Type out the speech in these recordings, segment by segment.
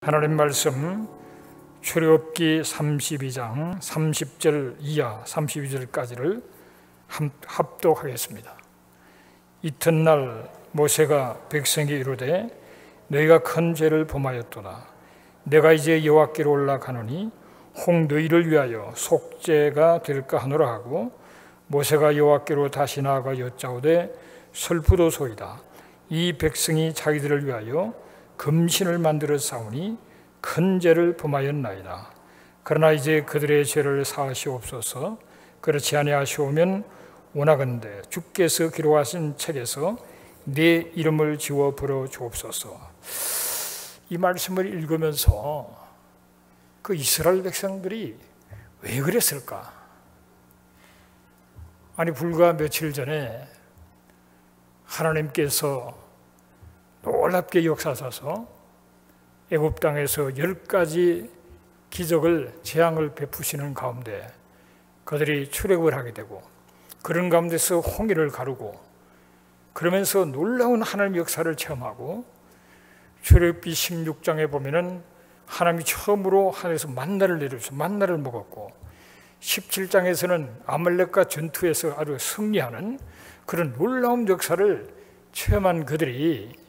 하나님 말씀 출애굽기 32장 30절 이하 32절까지를 합독하겠습니다. 이튿날 모세가 백성에게 이르되 너희가 큰 죄를 범하였도다. 내가 이제 여호와께로 올라가노니 혹 너희를 위하여 속죄가 될까 하노라 하고 모세가 여호와께로 다시 나아가 여짜오되 슬프도소이다. 이 백성이 자기들을 위하여 금신을 만들어 싸우니 큰 죄를 범하였나이다. 그러나 이제 그들의 죄를 사하시옵소서. 그렇지 아니하시오면 원하건대 주께서 기록하신 책에서 내 이름을 지워 버려 주옵소서. 이 말씀을 읽으면서 그 이스라엘 백성들이 왜 그랬을까? 아니 불과 며칠 전에 하나님께서 놀랍게 역사하셔서 애굽 땅에서 10가지 기적을 재앙을 베푸시는 가운데 그들이 출애굽을 하게 되고 그런 가운데서 홍해를 가르고 그러면서 놀라운 하나님의 역사를 체험하고 출애굽기 16장에 보면은 하나님이 처음으로 하늘에서 만나를 내려주셔서 만나를 먹었고 17장에서는 아말렉과 전투에서 아주 승리하는 그런 놀라운 역사를 체험한 그들이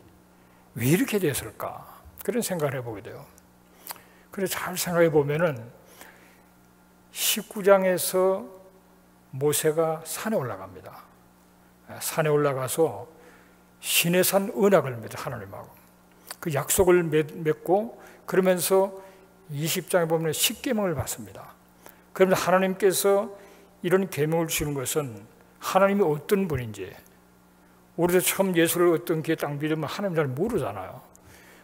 왜 이렇게 됐을까? 그런 생각을 해보게 돼요. 그래서 잘 생각해 보면은 19장에서 모세가 산에 올라갑니다. 산에 올라가서 시내산 언약을 맺어 하나님하고 그 약속을 맺고 그러면서 20장에 보면 10계명을 받습니다. 그러면 하나님께서 이런 계명을 주는 것은 하나님이 어떤 분인지 우리도 처음 예수를 어떤 게 딱 믿으면 하나님 잘 모르잖아요.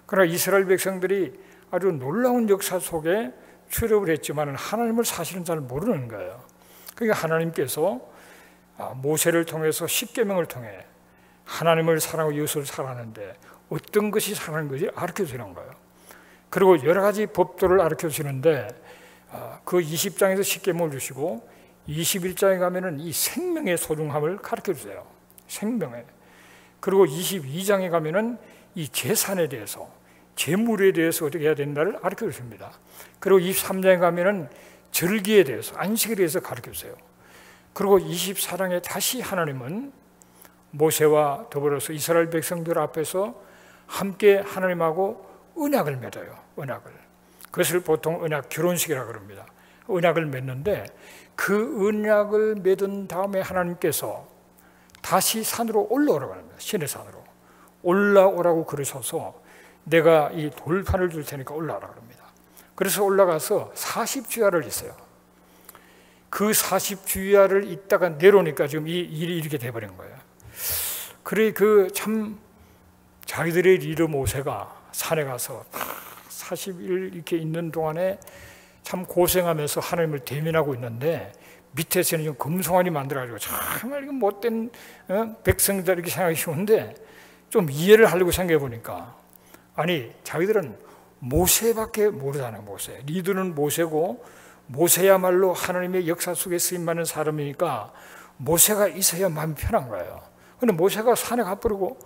그러나 이스라엘 백성들이 아주 놀라운 역사 속에 출애굽을 했지만 하나님을 사실은 잘 모르는 거예요. 그러니까 하나님께서 모세를 통해서 십계명을 통해 하나님을 사랑하고 이웃을 사랑하는데 어떤 것이 사랑하는 것이 가르쳐주는 거예요. 그리고 여러 가지 법도를 가르쳐주시는데 그 20장에서 십계명을 주시고 21장에 가면은 이 생명의 소중함을 가르쳐주세요. 생명의. 그리고 22장에 가면은 이 재산에 대해서, 재물에 대해서 어떻게 해야 된다를 가르쳐 주십니다. 그리고 23장에 가면은 절기에 대해서, 안식에 대해서 가르쳐 주세요. 그리고 24장에 다시 하나님은 모세와 더불어서 이스라엘 백성들 앞에서 함께 하나님하고 언약을 맺어요. 언약을. 그것을 보통 언약 결혼식이라고 그럽니다. 언약을 맺는데 그 언약을 맺은 다음에 하나님께서 다시 산으로 올라오라고 합니다. 시내산으로 올라오라고 그러셔서 내가 이 돌판을 줄 테니까 올라오라고 합니다. 그래서 올라가서 40주야를 있어요. 그 40주야를 있다가 내려오니까 지금 이 일이 이렇게 돼버린 거예요. 그래 그 참 자기들의 리더 모세가 산에 가서 40일 이렇게 있는 동안에 참 고생하면서 하나님을 대면하고 있는데 밑에서는 좀 금송아지 만들어가지고 정말 이거 못된 백성들 이렇게 생각이 쉬운데 좀 이해를 하려고 생각해 보니까 아니 자기들은 모세밖에 모르잖아요. 모세. 리더는 모세고 모세야말로 하나님의 역사 속에 쓰임받는 사람이니까 모세가 있어야 마음이 편한 거예요. 근데 모세가 산에 가버리고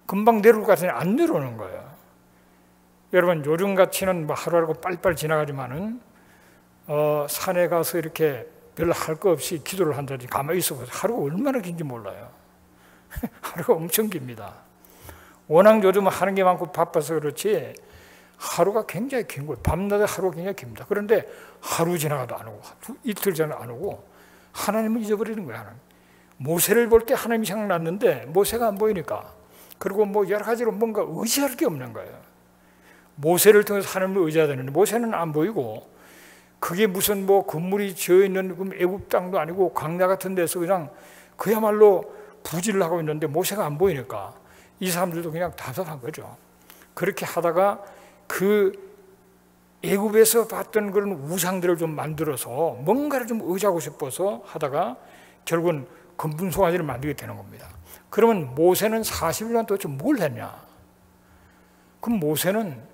금방 내려올 것 같으니 안 내려오는 거예요. 여러분 요즘같이는 뭐 하루하루 빨리빨리 지나가지만은 산에 가서 이렇게 별로 할 거 없이 기도를 한다든지 가만히 있어보세요. 하루가 얼마나 긴지 몰라요. 하루가 엄청 깁니다. 워낙 요즘 하는 게 많고 바빠서 그렇지 하루가 굉장히 긴 거예요. 밤낮에 하루가 굉장히 깁니다. 그런데 하루 지나가도 안 오고 이틀 전에 안 오고 하나님을 잊어버리는 거예요. 하나님. 모세를 볼 때 하나님이 생각났는데 모세가 안 보이니까 그리고 뭐 여러 가지로 뭔가 의지할 게 없는 거예요. 모세를 통해서 하나님을 의지해야 되는데 모세는 안 보이고 그게 무슨 뭐 건물이 지어있는 애굽 땅도 아니고 광야 같은 데서 그냥 그야말로 부지를 하고 있는데 모세가 안 보이니까 이 사람들도 그냥 답답한 거죠. 그렇게 하다가 그 애굽에서 봤던 그런 우상들을 좀 만들어서 뭔가를 좀 의지하고 싶어서 하다가 결국은 금분송아지를 만들게 되는 겁니다. 그러면 모세는 40일 동안 도대체 뭘 했냐? 그럼 모세는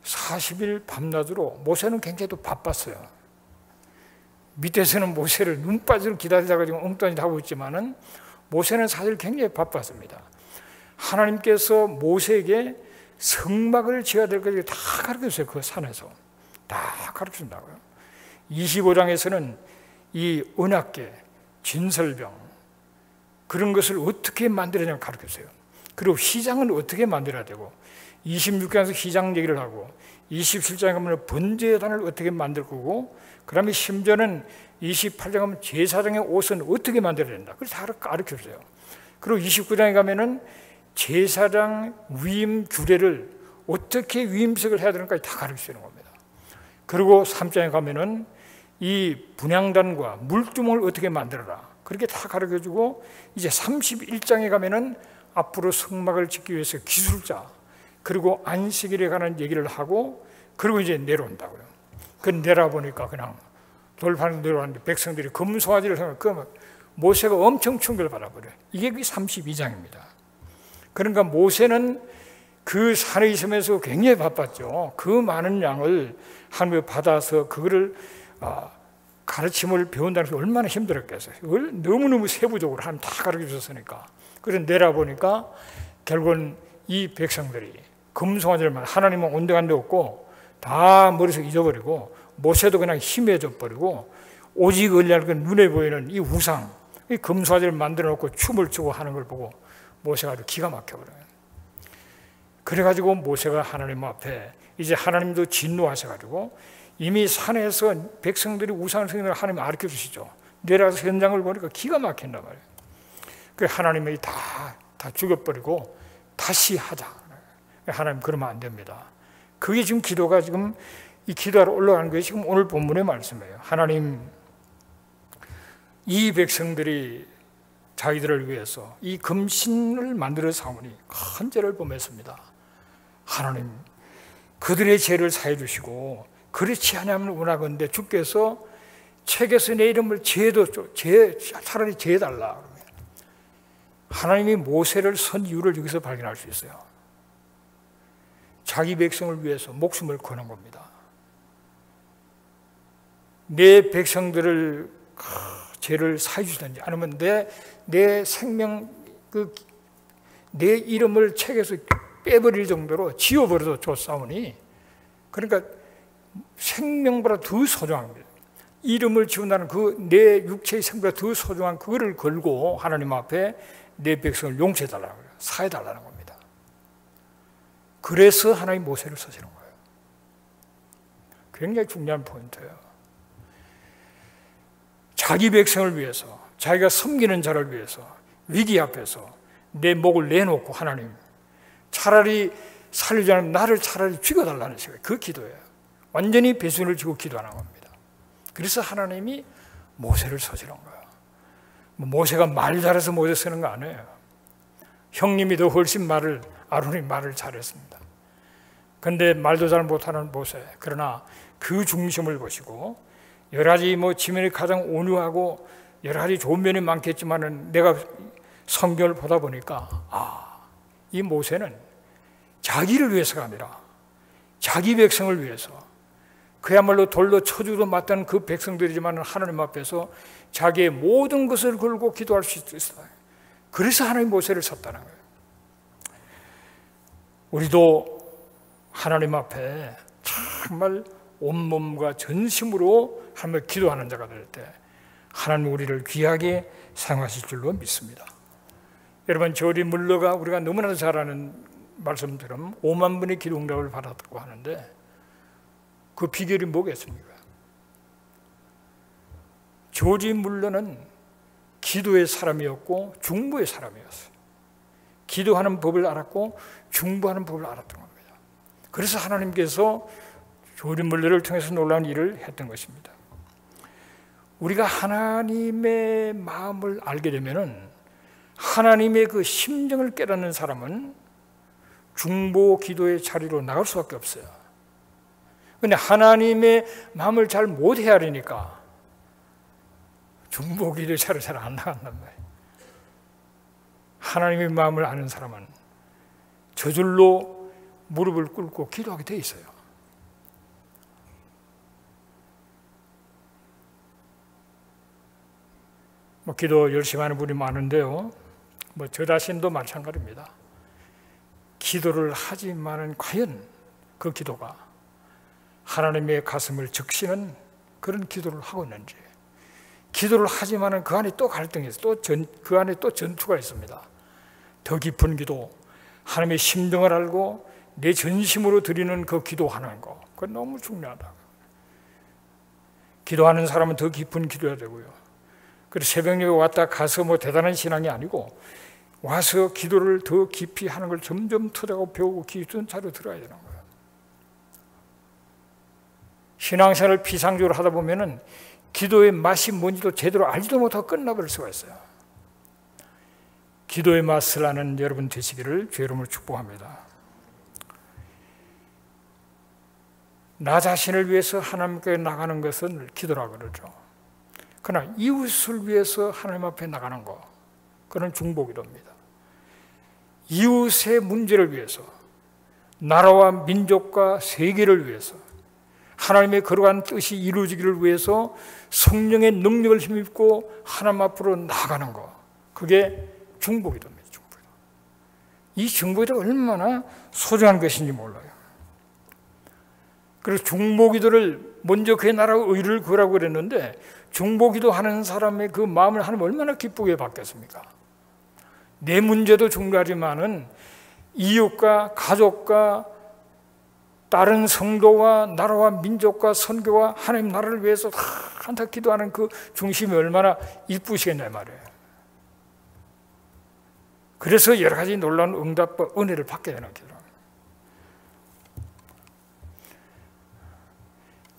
40일 밤낮으로 모세는 굉장히 또 바빴어요. 밑에서는 모세를 눈 빠지도록 기다리다가 지금 엉뚱한 짓 하고 있지만은 모세는 사실 굉장히 바빴습니다. 하나님께서 모세에게 성막을 지어야 될 것을 다 가르쳐줘요. 그 산에서 다 가르쳐준다고요. 25장에서는 이 언약궤, 진설병 그런 것을 어떻게 만들어야 가르쳐줘요. 그리고 휘장은 어떻게 만들어야 되고, 26장에서 휘장 얘기를 하고, 27장에 가면 번제단을 어떻게 만들 거고, 그 다음에 심지어는 28장에 가면 제사장의 옷은 어떻게 만들어야 된다. 그걸 다 가르쳐줘요. 그리고 29장에 가면은 제사장 위임 규례를 어떻게 위임식을 해야 되는지 다 가르치는 겁니다. 그리고 3장에 가면은 이 분향단과 물두멍을 어떻게 만들어라. 그렇게 다 가르쳐주고, 이제 31장에 가면은 앞으로 성막을 짓기 위해서 기술자, 그리고 안식일에 관한 얘기를 하고, 그리고 이제 내려온다고요. 그 내려보니까 그냥 돌판으로 내려왔는데 백성들이 금송아지를 생각하면 그러면 모세가 엄청 충격을 받아버려요. 이게 32장입니다. 그러니까 모세는 그 산에 있으면서 굉장히 바빴죠. 그 많은 양을 하나님이 받아서 그거를 가르침을 배운다는 게 얼마나 힘들었겠어요. 그걸 너무너무 세부적으로 하나님 다 가르쳐 줬으니까. 그래서 내려보니까 결국은 이 백성들이 금송아지를만 하나님은 온데간데 없고 다 머릿속에 잊어버리고, 모세도 그냥 희미해져 버리고, 오직 엘리야는 그 눈에 보이는 이 우상, 이 금송아지를 만들어 놓고 춤을 추고 하는 걸 보고 모세가 아주 기가 막혀버려요. 그래가지고 모세가 하나님 앞에 이제 하나님도 진노하셔가지고 이미 산에서 백성들이 우상을 생각을 하나님 가르쳐 주시죠. 내려가서 현장을 보니까 기가 막힌단 말이에요. 그래서 하나님이 다 죽여버리고 다시 하자. 하나님 그러면 안 됩니다. 그게 지금 기도가 지금 이 기도하러 올라가는 게 지금 오늘 본문의 말씀이에요. 하나님, 이 백성들이 자기들을 위해서 이 금신을 만들어 사오니 큰 죄를 범했습니다. 하나님, 그들의 죄를 사해 주시고 그렇지 않으면 원하건대 주께서 책에서 내 이름을 차라리 죄해달라. 하나님이 모세를 선 이유를 여기서 발견할 수 있어요. 자기 백성을 위해서 목숨을 거는 겁니다. 내 백성들을 죄를 사해 주시든지 아니면 내 생명 내 이름을 책에서 빼버릴 정도로 지워버려도 좋사오니, 그러니까 생명보다 더 소중합니다. 이름을 지운다는 그 내 육체의 생명보다 더 소중한 그거를 걸고 하나님 앞에 내 백성을 용서해달라는 거예요. 사해달라는 겁니다. 그래서 하나님 모세를 쓰시는 거예요. 굉장히 중요한 포인트예요. 자기 백성을 위해서, 자기가 섬기는 자를 위해서 위기 앞에서 내 목을 내놓고 하나님, 차라리 살리지 않으면 나를 차라리 죽여달라는 식의 그 기도예요. 완전히 배순을 지고 기도하는 겁니다. 그래서 하나님이 모세를 쓰시는 거예요. 모세가 말 잘해서 모세 쓰는 거 아니에요. 형님이 더 훨씬 아론이 말을 잘했습니다. 그런데 말도 잘 못하는 모세, 그러나 그 중심을 보시고, 여러 가지 지면이 가장 온유하고 여러 가지 좋은 면이 많겠지만은 내가 성경을 보다 보니까 이 모세는 자기를 위해서가 아니라 자기 백성을 위해서, 그야말로 돌로 쳐주도 맞던 그 백성들이지만 하나님 앞에서 자기의 모든 것을 걸고 기도할 수 있어요. 그래서 하나님 모세를 썼다는 거예요. 우리도 하나님 앞에 정말 온몸과 전심으로 하나님을 기도하는 자가 될 때 하나님 우리를 귀하게 사용하실 줄로 믿습니다. 여러분, 조리 물러가 우리가 너무나도 잘 아는 말씀처럼 5만 분의 기도 응답을 받았다고 하는데 그 비결이 뭐겠습니까? 조지 물러는 기도의 사람이었고 중보의 사람이었어요. 기도하는 법을 알았고 중보하는 법을 알았던 겁니다. 그래서 하나님께서 조지 물러를 통해서 놀라운 일을 했던 것입니다. 우리가 하나님의 마음을 알게 되면은, 하나님의 그 심정을 깨닫는 사람은 중보 기도의 자리로 나갈 수밖에 없어요. 그런데 하나님의 마음을 잘 못 헤아리니까 중보 기도의 자리로 잘 안 나간단 말이에요. 하나님의 마음을 아는 사람은 저절로 무릎을 꿇고 기도하게 돼 있어요. 기도 열심히 하는 분이 많은데요, 저 자신도 마찬가지입니다. 기도를 하지만은 과연 그 기도가 하나님의 가슴을 적시는 그런 기도를 하고 있는지, 기도를 하지만은 그 안에 또 갈등이 있어, 그 안에 또 전투가 있습니다. 더 깊은 기도, 하나님의 심정을 알고 내 전심으로 드리는 그 기도하는 거, 그건 너무 중요하다. 기도하는 사람은 더 깊은 기도해야 되고요. 그래서 새벽녘에 왔다 가서 뭐 대단한 신앙이 아니고 와서 기도를 더 깊이 하는 걸 점점 터득하고 배우고 기준차로 들어야 되는 거예요. 신앙생활을 피상적으로 하다 보면은 기도의 맛이 뭔지도 제대로 알지도 못하고 끝나버릴 수가 있어요. 기도의 맛을 아는 여러분 되시기를 주의 이름으로 축복합니다. 나 자신을 위해서 하나님께 나가는 것은 기도라고 그러죠. 그러나 이웃을 위해서 하나님 앞에 나가는 것, 그런 중보기도입니다. 이웃의 문제를 위해서, 나라와 민족과 세계를 위해서, 하나님의 거룩한 뜻이 이루어지기를 위해서 성령의 능력을 힘입고 하나님 앞으로 나가는 것, 그게 중보기도입니다. 중보기도. 이 중보기도가 얼마나 소중한 것인지 몰라요. 그래서 중보기도를 먼저 그의 나라 의를 구하라고 그랬는데, 중보기도 하는 사람의 그 마음을 하나님 얼마나 기쁘게 받겠습니까? 내 문제도 중요하지만은 이웃과 가족과 다른 성도와 나라와 민족과 선교와 하나님 나라를 위해서 한타 기도하는 그 중심이 얼마나 이쁘시겠냐 말이에요. 그래서 여러 가지 놀라운 응답과 은혜를 받게 되는 기도.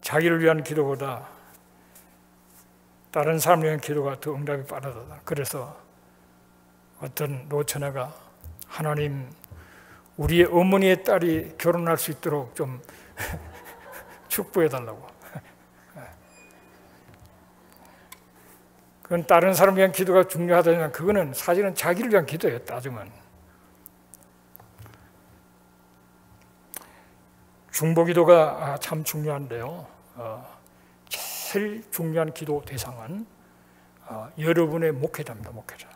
자기를 위한 기도보다 다른 사람을 위한 기도가 더 응답이 빠르다. 그래서 어떤 노처녀가 하나님, 우리의 어머니의 딸이 결혼할 수 있도록 좀 축복해달라고. 그건 다른 사람을 위한 기도가 중요하다면 그거는 사실은 자기를 위한 기도예요, 따지면. 중보기도가 참 중요한데요. 제일 중요한 기도 대상은 여러분의 목회자입니다. 목회자.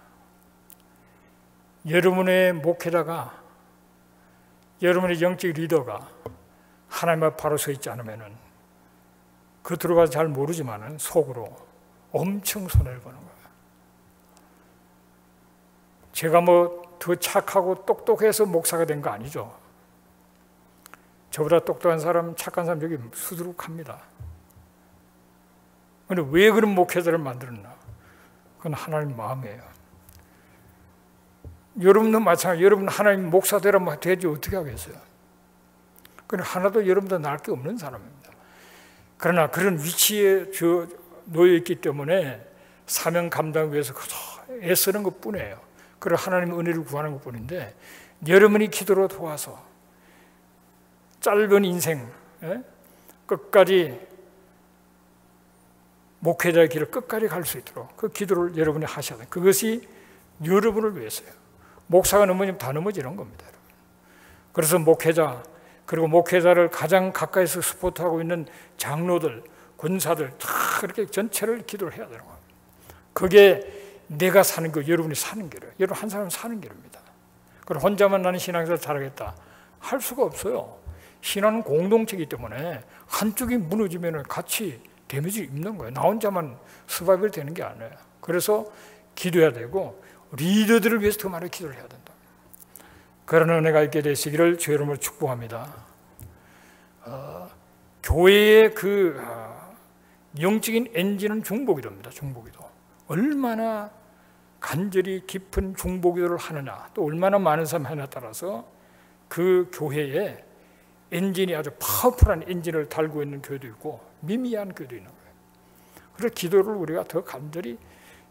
여러분의 목회자가, 여러분의 영적 리더가 하나님 앞에 바로 서 있지 않으면 겉으로 가서 잘 모르지만 속으로 엄청 손해를 보는 거예요. 제가 뭐 더 착하고 똑똑해서 목사가 된 거 아니죠. 저보다 똑똑한 사람, 착한 사람 여기 수두룩합니다. 그런데 왜 그런 목회자를 만들었나? 그건 하나님 마음이에요. 여러분도 마찬가지예요. 여러분 하나님 목사 되라면 되지 어떻게 하겠어요? 그러나 하나도 여러분보다 나을 게 없는 사람입니다. 그러나 그런 위치에 놓여 있기 때문에 사명 감당 위해서 애쓰는 것뿐이에요. 그리고 하나님의 은혜를 구하는 것뿐인데, 여러분이 기도로 도와서 짧은 인생 끝까지 목회자의 길을 끝까지 갈 수 있도록 그 기도를 여러분이 하셔야 돼요. 그것이 여러분을 위해서요. 목사가 넘어지면 다 넘어지는 겁니다. 여러분. 그래서 목회자, 그리고 목회자를 가장 가까이서 스포트하고 있는 장로들, 권사들 다 그렇게 전체를 기도를 해야 되는 거예요. 그게 내가 사는 거, 여러분이 사는 길이에요. 여러분 한 사람 사는 길입니다. 그럼 혼자만 나는 신앙생활 잘하겠다 할 수가 없어요. 신앙은 공동체이기 때문에 한쪽이 무너지면 같이 데미지 입는 거예요. 나 혼자만 서바이벌 되는 게 아니에요. 그래서 기도해야 되고 리더들을 위해서 더 많이 기도를 해야 된다. 그런 은혜가 있게 되시기를 주의 이름으로 축복합니다. 교회의 그 영적인 엔진은 중보기도입니다. 중보기도. 얼마나 간절히 깊은 중보기도를 하느냐, 또 얼마나 많은 사람이 하느냐에 따라서 그 교회에 엔진이 아주 파워풀한 엔진을 달고 있는 교회도 있고 미미한 교회도 있는 거예요. 그래서 기도를 우리가 더 간절히,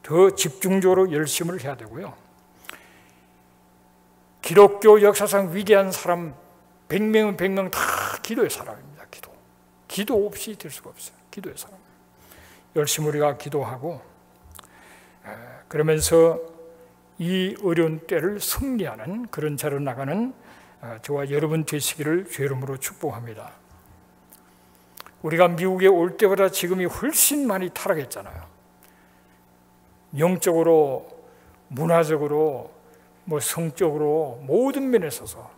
더 집중적으로 열심을 해야 되고요. 기독교 역사상 위대한 사람 100명은 100명 다 기도의 사람입니다. 기도 없이 될 수가 없어요. 기도의 사람. 열심히 우리가 기도하고 그러면서 이 어려운 때를 승리하는 그런 자로 나가는 저와 여러분 되시기를 주의 이름으로 축복합니다. 우리가 미국에 올 때보다 지금이 훨씬 많이 타락했잖아요. 영적으로, 문화적으로, 성적으로 모든 면에 있어서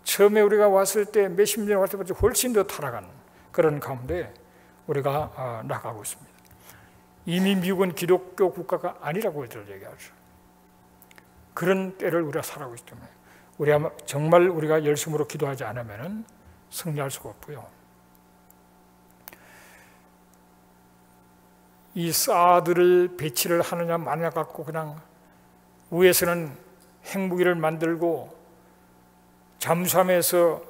처음에 우리가 왔을 때 몇십 년 왔을 때 훨씬 더 타락한 그런 가운데 우리가 나가고 있습니다. 이미 미국은 기독교 국가가 아니라고 얘기하죠. 그런 때를 우리가 살아가고 있기 때문에 우리가 정말 우리가 열심으로 기도하지 않으면 승리할 수가 없고요. 이 사드를 배치를 하느냐 마느냐 갖고 그냥 위에서는 핵무기를 만들고 잠수함에서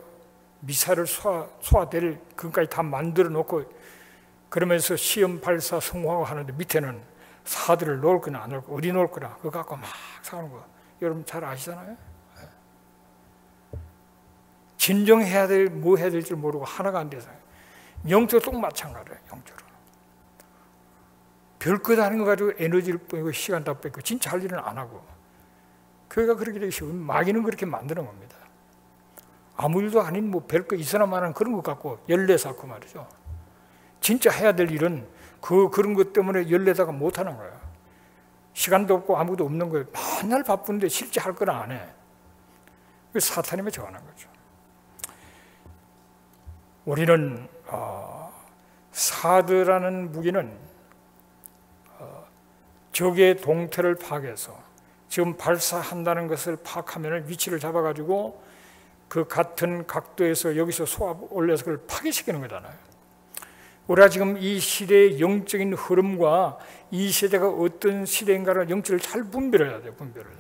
미사일을 쏘아댈 그것까지 다 만들어 놓고 그러면서 시험 발사 성공하고 하는데 밑에는 사드를 놓을 거나 안 놓을 거나 어디 놓을 거나 그거 갖고 막 싸우는 거 여러분 잘 아시잖아요. 진정해야 될 뭐 해야 될지 모르고 하나가 안 돼서 영적으로 또 마찬가지예요. 영적으로 별것 아닌 거 가지고 에너지를 빼고 시간 다 뺏고 진짜 할 일은 안 하고 교회가 그렇게 되기 쉬운 마귀는 그렇게 만드는 겁니다. 아무 일도 아닌 뭐 별거 있으나 마나 그런 것 갖고 열내 쌓고 말이죠. 진짜 해야 될 일은 그런 것 때문에 열내다가 못 하는 거예요. 시간도 없고 아무도 없는 거예요. 맨날 바쁜데 실제 할 건 안 해. 사탄임에 저하는 거죠. 우리는 사드라는 무기는 적의 동태를 파악해서 지금 발사한다는 것을 파악하면 위치를 잡아가지고 그 같은 각도에서 여기서 쏘아 올려서 그걸 파괴시키는 거잖아요. 우리가 지금 이 시대의 영적인 흐름과 이 시대가 어떤 시대인가를 영적을 잘 분별해야 돼요. 분별을.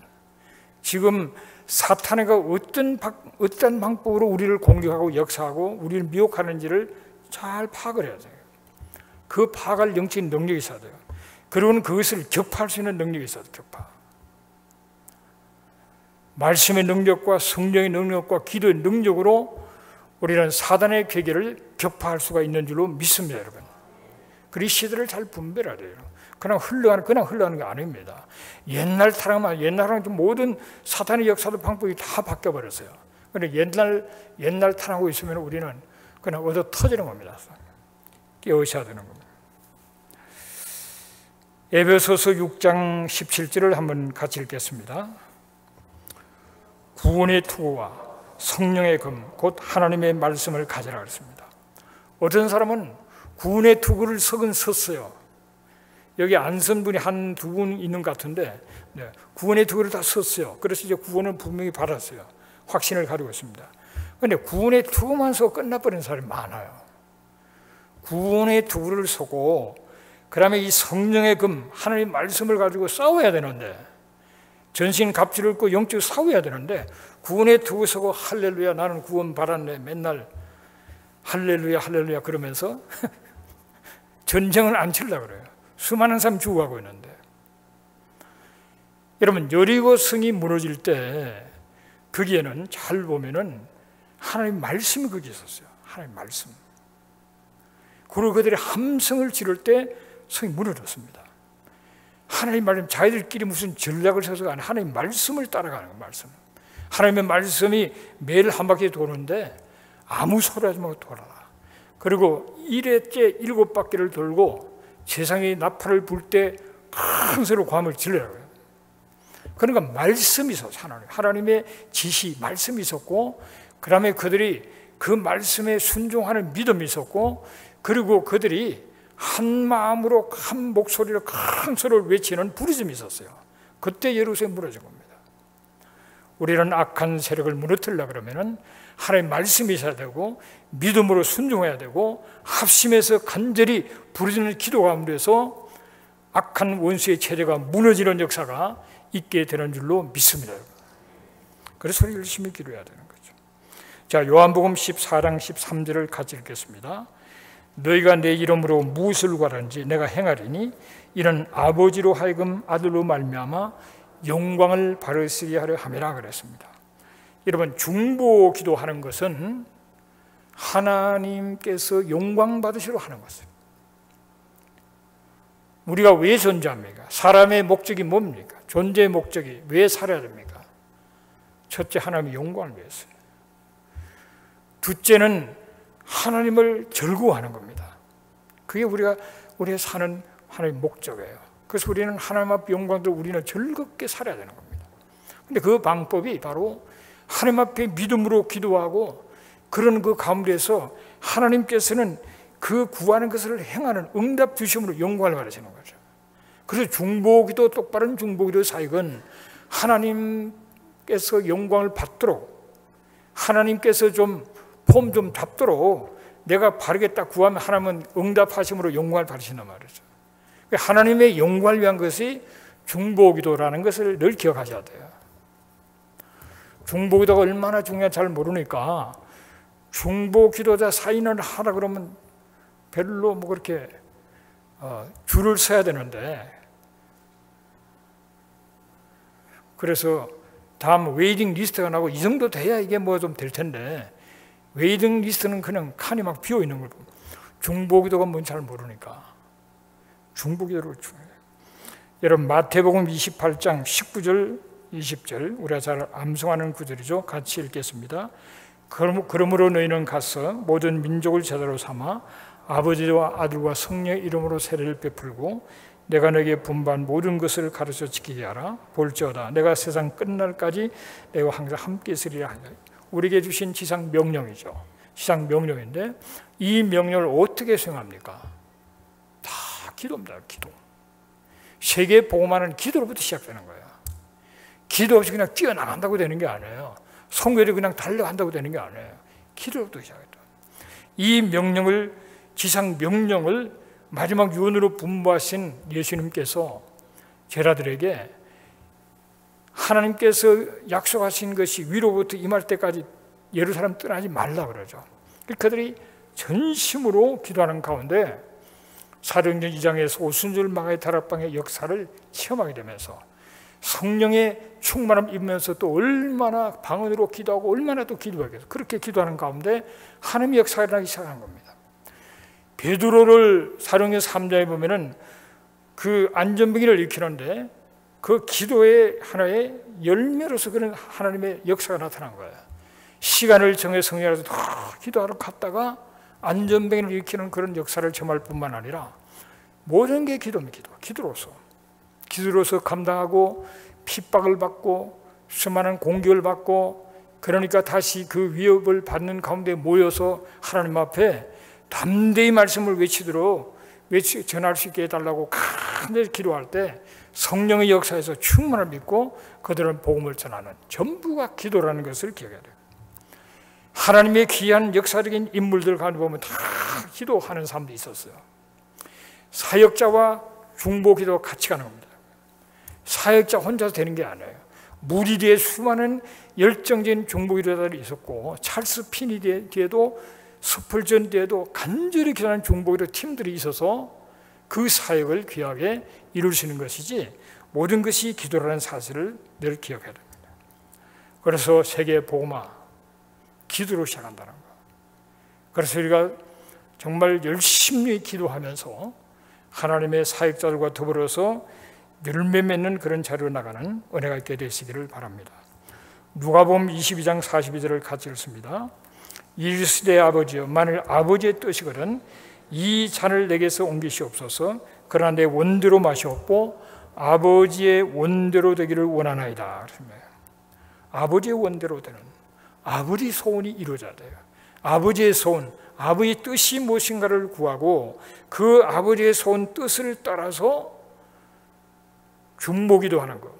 지금 사탄이가 어떤 방법으로 우리를 공격하고 역사하고 우리를 미혹하는지를 잘 파악을 해야 돼요. 그 파악할 영적인 능력이 있어야 돼요. 그리고는 그것을 격파할 수 있는 능력이 있어야 돼요. 격파. 말씀의 능력과 성령의 능력과 기도의 능력으로 우리는 사단의 괴계를 격파할 수가 있는 줄로 믿습니다, 여러분. 그리고 시대를 잘 분별해야 돼요. 그냥 흘러가는 게 아닙니다. 옛날 타락만 모든 사탄의 역사도 방법이 다 바뀌어 버렸어요. 그런데 옛날 타락하고 있으면 우리는 그냥 얻어 터지는 겁니다. 깨우셔야 되는 겁니다. 에베소서 6장 17절을 한번 같이 읽겠습니다. 구원의 투구와 성령의 금 곧 하나님의 말씀을 가지라 그랬습니다. 어떤 사람은 구원의 투구를 썼어요. 여기 안 쓴 분이 한두 분 있는 것 같은데 구원의 투구를 다 썼어요. 그래서 이제 구원은 분명히 받았어요. 확신을 가지고 있습니다. 그런데 구원의 투구만 써서 끝나버린 사람이 많아요. 구원의 투구를 쓰고 그 다음에 이 성령의 금 하나님의 말씀을 가지고 싸워야 되는데 전신 갑주를 입고 영적으로 싸워야 되는데 구원의 투구 쓰고 할렐루야 나는 구원 받았네 맨날 할렐루야 할렐루야 그러면서 전쟁을 안 치려고 그래요. 수많은 사람이 죽어가고 있는데 여러분 여리고 성이 무너질 때 거기에는 잘 보면은 하나님 말씀이 거기에 있었어요. 하나님 말씀. 그리고 그들이 함성을 지를 때 성이 무너졌습니다. 하나님 말씀 자기들끼리 무슨 전략을 세워서가 아니라 하나님 말씀을 따라가는 거예요. 말씀. 하나님의 말씀이 매일 한 바퀴 도는데 아무 소리 하지 말고 돌아라. 그리고 1회째 7바퀴를 돌고 세상의 나팔을 불 때 큰 소리로 고함을 질러요. 그러니까 말씀이 있었어요. 하나님의 지시, 말씀이 있었고 그 다음에 그들이 그 말씀에 순종하는 믿음이 있었고 그리고 그들이 한 마음으로 한 목소리로 큰 소리를 외치는 부르심이 있었어요. 그때 예루살렘이 무너진 겁니다. 우리는 악한 세력을 무너뜨리려고 그러면 하나님의 말씀이 있어야 되고 믿음으로 순종해야 되고 합심해서 간절히 부르짖는 기도 가운데서 악한 원수의 체제가 무너지는 역사가 있게 되는 줄로 믿습니다. 그래서 우리 열심히 기도해야 되는 거죠. 자, 요한복음 14장 13절을 같이 읽겠습니다. 너희가 내 이름으로 무엇을 구하든지 내가 행하리니 이는 아버지로 하여금 아들로 말미암아 영광을 받으시게 하려 함이라 그랬습니다. 여러분 중보 기도하는 것은 하나님께서 영광 받으시려 하는 것입니다. 우리가 왜 존재합니까? 사람의 목적이 뭡니까? 존재의 목적이 왜 살아야 됩니까? 첫째 하나님의 영광을 위해서요. 둘째는 하나님을 즐거워하는 겁니다. 그게 우리가 사는 하나님의 목적이에요. 그래서 우리는 하나님 앞 영광도 우리는 즐겁게 살아야 되는 겁니다. 근데 그 방법이 바로 하나님 앞에 믿음으로 기도하고 그런 그 가운데서 하나님께서는 그 구하는 것을 행하는 응답 주심으로 영광을 받으시는 거죠. 그래서 중보기도, 똑바른 중보기도 사역은 하나님께서 영광을 받도록, 하나님께서 좀 폼 좀 잡도록 내가 바르게 딱 구하면 하나님은 응답하심으로 영광을 받으신단 말이죠. 하나님의 영광을 위한 것이 중보기도라는 것을 늘 기억하셔야 돼요. 중보기도가 얼마나 중요한지 잘 모르니까 중보기도자 사인을 하라 그러면 별로 뭐 그렇게 줄을 서야 되는데, 그래서 다음 웨이팅 리스트가 나고 이 정도 돼야 이게 뭐 좀 될 텐데, 웨이팅 리스트는 그냥 칸이 막 비어 있는 걸 보면 중보기도가 뭔지 잘 모르니까 중보기도를 중요해요. 여러분 마태복음 28장 19절 20절 우리가 잘 암송하는 구절이죠. 같이 읽겠습니다. 그러므로 너희는 가서 모든 민족을 제자로 삼아 아버지와 아들과 성령의 이름으로 세례를 베풀고 내가 너에게 분부한 모든 것을 가르쳐 지키게 하라. 볼지어다 내가 세상 끝날까지 내가 항상 함께 있으리라 하니. 우리에게 주신 지상 명령이죠. 지상 명령인데 이 명령을 어떻게 수행합니까? 다 기도입니다. 기도. 세계 복음화는 기도로부터 시작되는 거예요. 기도 없이 그냥 뛰어나간다고 되는 게 아니에요. 성결이 그냥 달려간다고 되는 게 아니에요. 기도로부터 시작했다. 이 명령을, 지상 명령을 마지막 유언으로 분부하신 예수님께서 제자들에게 하나님께서 약속하신 것이 위로부터 임할 때까지 예루살렘 떠나지 말라 그러죠. 그들이 전심으로 기도하는 가운데 사도행전 2장에서 오순절 마가의 다락방의 역사를 체험하게 되면서 성령의 충만함 입으면서 또 얼마나 방언으로 기도하고 얼마나 또 기도하겠어요. 그렇게 기도하는 가운데 하나님의 역사가 일어나기 시작한 겁니다. 베드로를 사도행전 3장에 보면은 그 안전병기를 일으키는데 그 기도의 하나의 열매로서 그런 하나님의 역사가 나타난 거예요. 시간을 정해 성령으로 기도하러 갔다가 안전병기를 일으키는 그런 역사를 점할 뿐만 아니라 모든 게 기도입니다. 기도로서 감당하고 핍박을 받고 수많은 공격을 받고, 그러니까 다시 그 위협을 받는 가운데 모여서 하나님 앞에 담대히 말씀을 외치도록 전할 수 있게 해달라고 간절히 기도할 때 성령의 역사에서 충만을 믿고 그들은 복음을 전하는, 전부가 기도라는 것을 기억해야 돼요. 하나님의 귀한 역사적인 인물들 가운데 보면 다 기도하는 사람도 있었어요. 사역자와 중보기도가 같이 가는 겁니다. 사역자 혼자서 되는 게 아니에요. 무리 뒤에 수많은 열정적인 중보기도자들이 있었고, 찰스 피니 뒤에도 스펄전 뒤에도 간절히 기도하는 중보기도 팀들이 있어서 그 사역을 귀하게 이룰 수 있는 것이지, 모든 것이 기도라는 사실을 늘 기억해야 됩니다. 그래서 세계 복음화 기도로 시작한다는 거. 그래서 우리가 정말 열심히 기도하면서 하나님의 사역자들과 더불어서 열매 맺는 그런 자리로 나가는 은혜가 있게 되시기를 바랍니다. 누가복음 22장 42절을 같이 읽습니다. 이 시대의 아버지여, 만일 아버지의 뜻이거든 이 잔을 내게서 옮기시옵소서. 그러나 내 원대로 마시옵고 아버지의 원대로 되기를 원하나이다. 아버지의 원대로 되는, 아버지 소원이 이루어져야 돼요. 아버지의 소원, 아버지의 뜻이 무엇인가를 구하고 그 아버지의 소원 뜻을 따라서 중보기도 하는 것,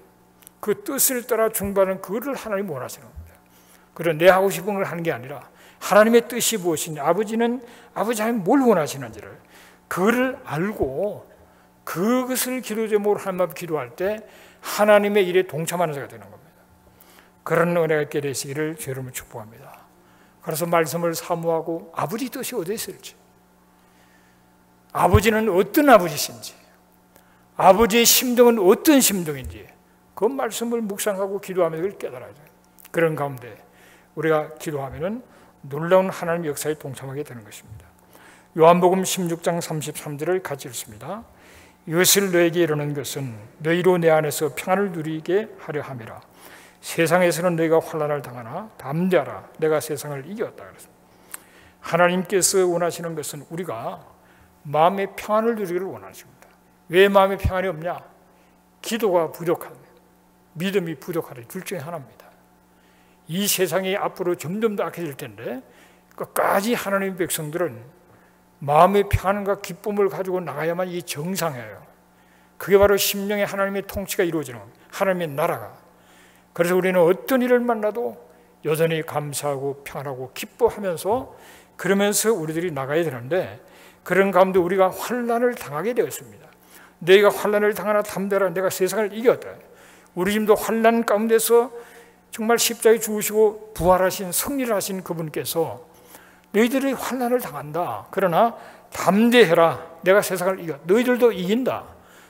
그 뜻을 따라 중보하는 그것을 하나님이 원하시는 겁니다. 그래 내 하고 싶은 걸 하는 게 아니라 하나님의 뜻이 무엇인지, 아버지는 아버지 하나님 뭘 원하시는지를 그거를 알고 그것을 기도 제목으로 하나님 앞에 기도할 때 하나님의 일에 동참하는 자가 되는 겁니다. 그런 은혜가 있게 되시기를 주의 이름으로 축복합니다. 그래서 말씀을 사모하고 아버지 뜻이 어디에 있을지, 아버지는 어떤 아버지신지, 아버지의 심정은 어떤 심정인지 그 말씀을 묵상하고 기도하면서 그걸 깨달아야 돼요. 그런 가운데 우리가 기도하면은 놀라운 하나님의 역사에 동참하게 되는 것입니다. 요한복음 16장 33절을 같이 읽습니다. 이것을 너에게 이르는 것은 너희로 내 안에서 평안을 누리게 하려 함이라. 세상에서는 너희가 환난을 당하나 담대하라. 내가 세상을 이겼다. 그랬습니다. 하나님께서 원하시는 것은 우리가 마음의 평안을 누리기를 원하십니다. 왜 마음의 평안이 없냐? 기도가 부족하다, 믿음이 부족하다, 둘 중에 하나입니다. 이 세상이 앞으로 점점 더 악해질 텐데 끝까지 하나님의 백성들은 마음의 평안과 기쁨을 가지고 나가야만 이게 정상이에요. 그게 바로 심령의 하나님의 통치가 이루어지는 겁니다. 하나님의 나라가. 그래서 우리는 어떤 일을 만나도 여전히 감사하고 평안하고 기뻐하면서 그러면서 우리들이 나가야 되는데 그런 가운데 우리가 환난을 당하게 되었습니다. 너희가 환난을 당하나 담대하라. 내가 세상을 이겼다. 우리 집도 환난 가운데서 정말 십자가에 죽으시고 부활하신 승리를 하신 그분께서 너희들이 환난을 당한다. 그러나 담대해라. 내가 세상을 이겨. 너희들도 이긴다.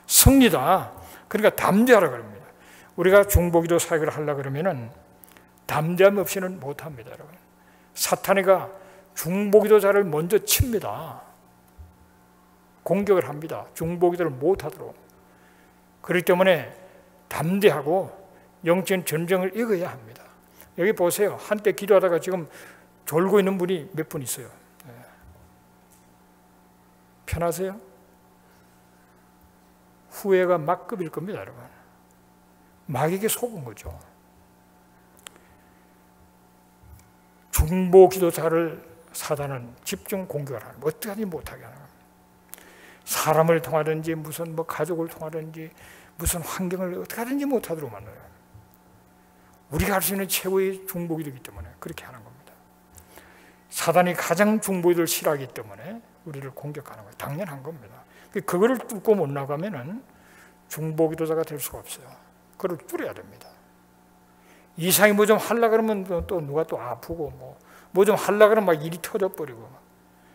승리다. 그러니까 담대하라 그럽니다. 우리가 중보기도 사역을 하려고 그러면은 담대함 없이는 못합니다, 여러분. 사탄이가 중보기도자를 먼저 칩니다. 공격을 합니다. 중보기도를 못하도록. 그렇기 때문에 담대하고 영적인 전쟁을 이겨야 합니다. 여기 보세요. 한때 기도하다가 지금 졸고 있는 분이 몇 분 있어요. 편하세요? 후회가 막급일 겁니다, 여러분. 마귀에게 속은 거죠. 중보 기도자를 사단은 집중 공격을 하는, 어떻게 하지 못하게 하는 겁니다. 사람을 통하든지 무슨 가족을 통하든지 무슨 환경을 어떻게 하든지 못하도록 만들어요. 우리가 할 수 있는 최고의 중보기도이기 때문에 그렇게 하는 겁니다. 사단이 가장 중보기도를 싫어하기 때문에 우리를 공격하는 거예요. 당연한 겁니다. 그거를 뚫고 못 나가면은 중보기도자가 될 수가 없어요. 그걸 뚫어야 됩니다. 이상이 뭐 좀 하려 그러면 또 누가 또 아프고 뭐 좀 하려 그러면 막 일이 터져버리고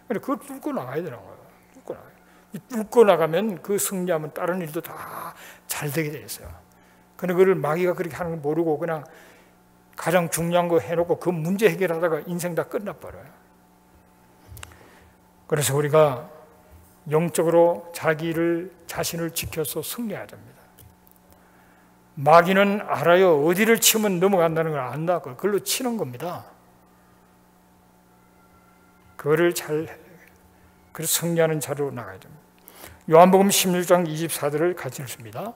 그걸 뚫고 나가야 되는 거예요. 뚫고 나가면 그 승리하면 다른 일도 다 잘 되게 돼 있어요. 근데 그걸 마귀가 그렇게 하는 걸 모르고 그냥 가장 중요한 거 해놓고 그 문제 해결하다가 인생 다 끝나버려요. 그래서 우리가 영적으로 자신을 지켜서 승리해야 됩니다. 마귀는 알아요. 어디를 치면 넘어간다는 걸 안다. 그걸로 치는 겁니다. 그거를 그래서 승리하는 자로 나가야 됩니다. 요한복음 16장 24절을 같이 읽습니다.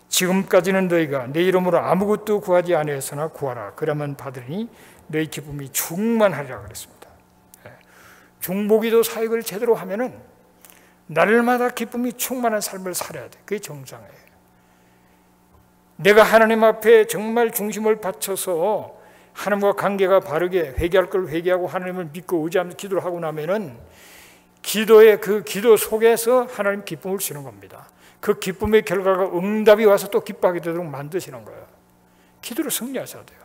지금까지는 너희가 내 이름으로 아무것도 구하지 아니하였으나 구하라. 그러면 받으리니 너희 기쁨이 충만하리라 그랬습니다. 중보기도 사역을 제대로 하면은 날마다 기쁨이 충만한 삶을 살아야 돼. 그게 정상이에요. 내가 하나님 앞에 정말 중심을 바쳐서 하나님과 관계가 바르게 회개할 걸 회개하고 하나님을 믿고 의지하면서 기도를 하고 나면은 기도의 그 기도 속에서 하나님 기쁨을 주는 겁니다. 그 기쁨의 결과가 응답이 와서 또 기뻐하게 되도록 만드시는 거예요. 기도를 승리하셔야 돼요.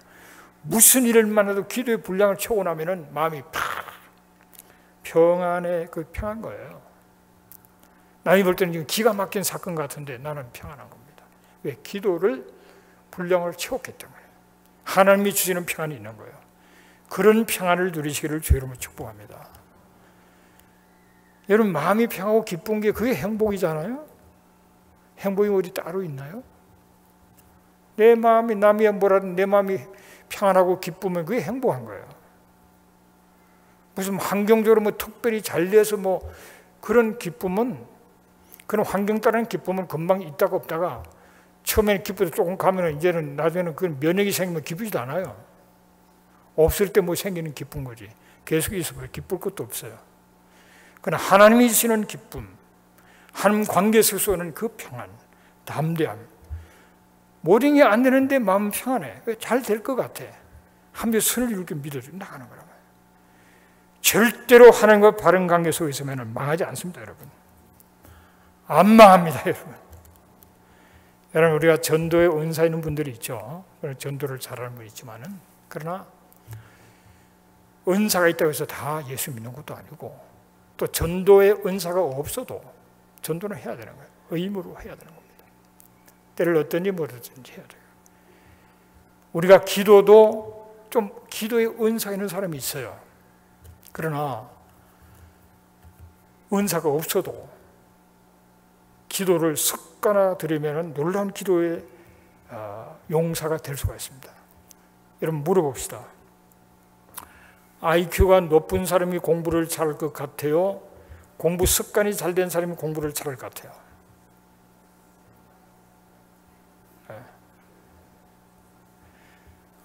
무슨 일을 만나도 기도의 분량을 채우고 나면은 마음이 평안해. 그 평안 거예요. 남이 볼 때는 지금 기가 막힌 사건 같은데 나는 평안한 겁니다. 왜? 기도를 분량을 채웠기 때문에 하나님이 주시는 평안이 있는 거예요. 그런 평안을 누리시기를 주의 이름으로 축복합니다. 여러분 마음이 평하고 기쁜 게 그게 행복이잖아요. 행복이 어디 따로 있나요? 내 마음이 남이 뭐라든 내 마음이 평안하고 기쁘면 그게 행복한 거예요. 무슨 환경적으로 특별히 잘 돼서 그런 기쁨은 그런 환경 따른 기쁨은 금방 있다가 없다가 처음에는 기쁘다 조금 가면 이제는 나중에는 그 면역이 생기면 기쁘지도 않아요. 없을 때 생기는 기쁜 거지. 계속 있어봐요. 기쁠 것도 없어요. 그러나 하나님이 주시는 기쁨, 하나님 관계 속에서 오는 그 평안, 담대함. 모든 게 안 되는데 마음 평안해. 잘 될 것 같아. 한번 선을 이렇게 믿어주고 나가는 거란 말이에요. 절대로 하나님과 바른 관계 속에 있으면 망하지 않습니다, 여러분. 안 망합니다, 여러분. 여러분, 우리가 전도에 은사 있는 분들이 있죠. 전도를 잘하는 분이 있지만은, 그러나 은사가 있다고 해서 다 예수 믿는 것도 아니고, 또 전도의 은사가 없어도 전도는 해야 되는 거예요. 의무로 해야 되는 겁니다. 때를 얻든지 모르든지 해야 돼요. 우리가 기도도 좀 기도의 은사 있는 사람이 있어요. 그러나 은사가 없어도 기도를 습관화들이면 놀라운 기도의 용사가 될 수가 있습니다. 여러분 물어봅시다. IQ가 높은 사람이 공부를 잘할 것 같아요? 공부 습관이 잘 된 사람이 공부를 잘할 것 같아요?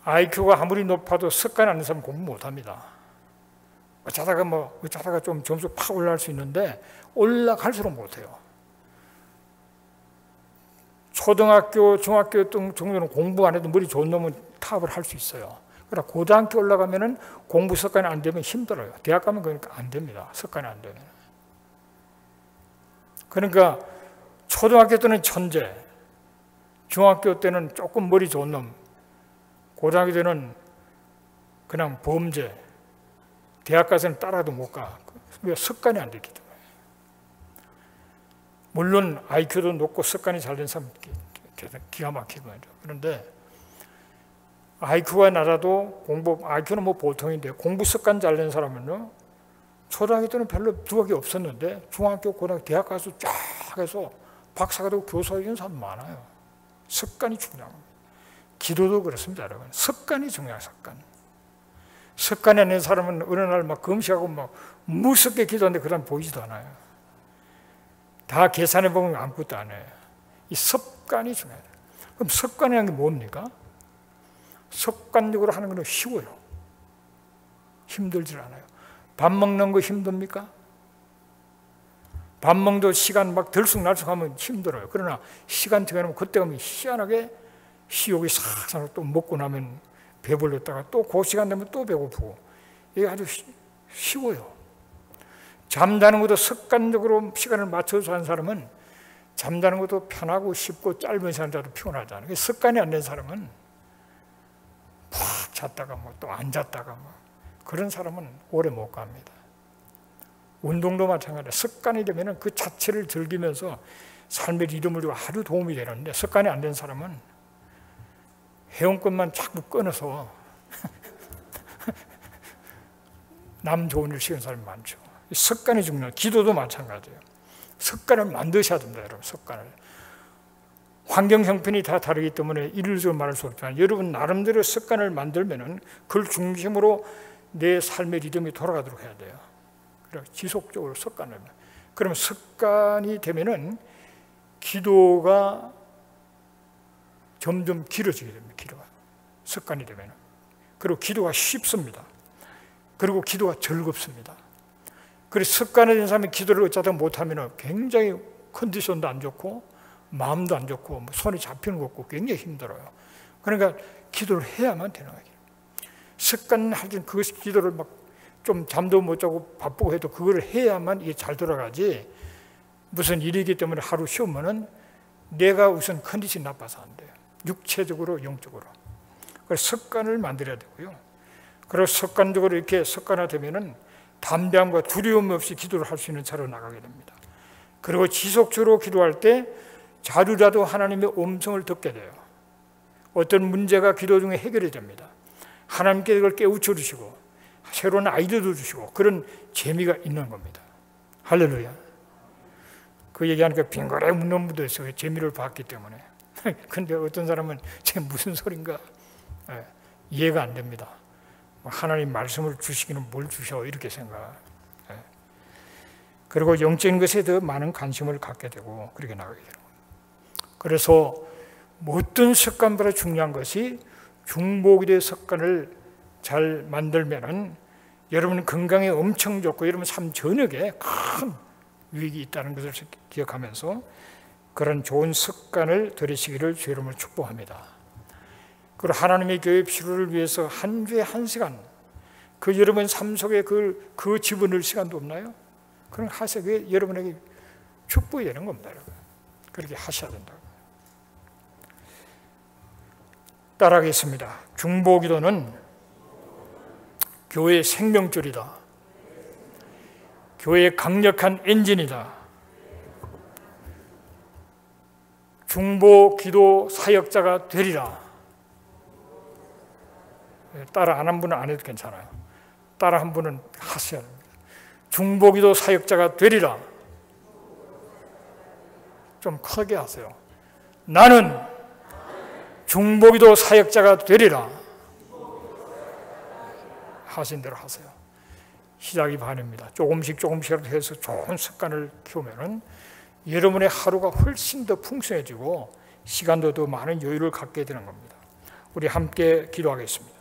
IQ가 아무리 높아도 습관이 안 된 사람은 공부 못합니다. 어쩌다가 좀 점수 팍 올라갈 수 있는데 올라갈수록 못해요. 초등학교, 중학교 정도는 공부 안 해도 머리 좋은 놈은 타업을 할 수 있어요. 그러나 고등학교 올라가면은 공부 습관이 안 되면 힘들어요. 대학 가면 그러니까 안 됩니다. 습관이 안 되면. 그러니까 초등학교 때는 천재, 중학교 때는 조금 머리 좋은 놈, 고등학교 때는 그냥 범죄, 대학 가서는 따라도 못 가. 왜? 습관이 안 됐기 때문에. 물론 IQ도 높고 습관이 잘 된 사람 기가 막히거든요. 그런데 IQ가 낮아도 IQ는 뭐 보통인데 공부 습관 잘 된 사람은요, 초등학교 때는 별로 두각이 없었는데 중학교, 고등학교, 대학 가서 쫙 해서 박사가 되고 교수가 되는 사람 많아요. 습관이 중요합니다. 기도도 그렇습니다, 여러분. 습관이 중요해요, 습관. 습관이 안 된 사람은 어느 날 막 금식하고 막 무섭게 기도하는데 그 사람 보이지도 않아요. 다 계산해 보면 아무것도 안 해요. 이 습관이 중요해요. 그럼 습관이라는 게 뭡니까? 습관적으로 하는 건 쉬워요. 힘들질 않아요. 밥 먹는 거 힘듭니까? 밥 먹도 시간 막 들쑥날쑥하면 힘들어요. 그러나 시간 정해놓으면 그때 가면 희한하게 식욕이 싹싹 또 먹고 나면 배불렀다가 또 그 시간 되면 또 배고프고, 이게 아주 쉬워요. 잠자는 것도 습관적으로 시간을 맞춰서 하는 사람은 잠자는 것도 편하고 쉽고 짧은 시간 자도 피곤하잖아요. 습관이 안 된 사람은 푹 잤다가 뭐 또 안 잤다가 뭐 그런 사람은 오래 못 갑니다. 운동도 마찬가지예요. 습관이 되면 그 자체를 즐기면서 삶의 리듬을 주고 아주 도움이 되는데, 습관이 안 된 사람은 회원권만 자꾸 끊어서 남 좋은 일 시키는 사람이 많죠. 습관이 중요해요. 기도도 마찬가지예요. 습관을 만드셔야 됩니다, 여러분. 습관을. 환경 형편이 다 다르기 때문에 일률적으로 말할 수 없지만 여러분 나름대로 습관을 만들면은 그걸 중심으로 내 삶의 리듬이 돌아가도록 해야 돼요. 그래 지속적으로 습관을. 그러면 습관이 되면은 기도가 점점 길어지게 됩니다. 기도가 습관이 되면은. 그리고 기도가 쉽습니다. 그리고 기도가 즐겁습니다. 그래서 습관이 된 사람이 기도를 어쩌다 못하면 굉장히 컨디션도 안 좋고 마음도 안 좋고 손이 잡히는 것 없고 굉장히 힘들어요. 그러니까 기도를 해야만 되는 거예요. 습관할 때 그 기도를 막 좀 잠도 못 자고 바쁘고 해도 그걸 해야만 이게 잘 돌아가지, 무슨 일이기 때문에 하루 쉬우면은 내가 우선 컨디션이 나빠서 안 돼요. 육체적으로 영적으로. 그래서 습관을 만들어야 되고요. 그리고 습관적으로 이렇게 습관화되면은 담대함과 두려움 없이 기도를 할 수 있는 차로 나가게 됩니다. 그리고 지속적으로 기도할 때 자주자주 하나님의 음성을 듣게 돼요. 어떤 문제가 기도 중에 해결이 됩니다. 하나님께 그걸 깨우쳐 주시고 새로운 아이디어도 주시고 그런 재미가 있는 겁니다. 할렐루야. 그 얘기하니까 빙그레 웃는 분도 있어요. 재미를 봤기 때문에. 근데 어떤 사람은 쟤 무슨 소린가 이해가 안 됩니다. 하나님 말씀을 주시기는 뭘 주셔 이렇게 생각. 그리고 영적인 것에 더 많은 관심을 갖게 되고 그렇게 나가게 되는 겁니다. 그래서 어떤 습관보다 중요한 것이 중보기도의 습관을 잘 만들면은 여러분 건강에 엄청 좋고 여러분 삶 전역에 큰 유익이 있다는 것을 기억하면서 그런 좋은 습관을 들이시기를 주의 이름으로 축복합니다. 그리고 하나님의 교회 필요를 위해서 한 주에 한 시간, 그 여러분 삶 속에 그 집어넣을 시간도 없나요? 그럼 하세요. 그게 여러분에게 축복이 되는 겁니다, 여러분. 그렇게 하셔야 된다. 따라하겠습니다. 중보기도는 교회의 생명줄이다. 교회의 강력한 엔진이다. 중보기도 사역자가 되리라. 따라 안 한 분은 안 해도 괜찮아요. 따라 한 분은 하셔야 됩니다. 중보기도 사역자가 되리라. 좀 크게 하세요. 나는 중보기도 사역자가 되리라. 하신 대로 하세요. 시작이 반입니다. 조금씩이라도 해서 좋은 습관을 키우면은 여러분의 하루가 훨씬 더 풍성해지고 시간도 더 많은 여유를 갖게 되는 겁니다. 우리 함께 기도하겠습니다.